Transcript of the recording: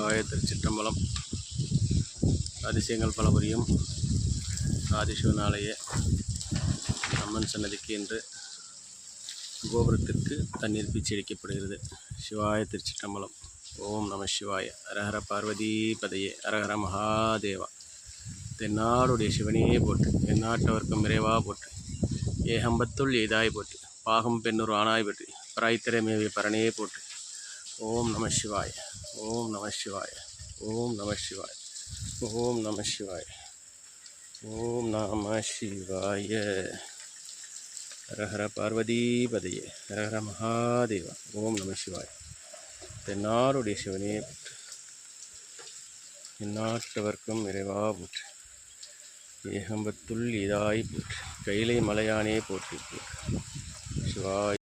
சிவாய திருச்சிற்றம்பலம். அதிசயங்கள் பல புரியும் ஆதிசிவனாலய அம்மன் சன்னதிக்கு என்று கோபுரத்திற்கு தண்ணீர் பீச்சி அடிக்கப்படுகிறது. சிவாய திருச்சிற்றம்பலம். ஓம் நம சிவாய. அரஹர பார்வதி பதையே. அரஹர மகாதேவா. தென்னாடுடைய சிவனையே போற்று, எந்நாட்டவர்க்கும் இறைவா போற்று, ஏகம்பத்துள் எய்தாய் போற்று, பாகம் பெண்ணூர் ஆனாய் போற்று, பராய்த்திரமேவிய பரனே போற்று. ஓம் நம சிவாய. ஓம் நம சிவாய. ஓம் நம சிவாய. ஓம் நம சிவாய. ஓம் நம சிவாய. ஹரஹர பார்வதி பதையே. ஹரஹர மகாதேவா. ஓம் நம சிவாய. தென்னாடுடைய சிவனே போற்று, எந்நாட்டவர்க்கும் இறைவா போற்று, ஏகம்பத்துள் இதாய் போற்று, கைலை மலையானே போற்றி போற்று. சிவாய்.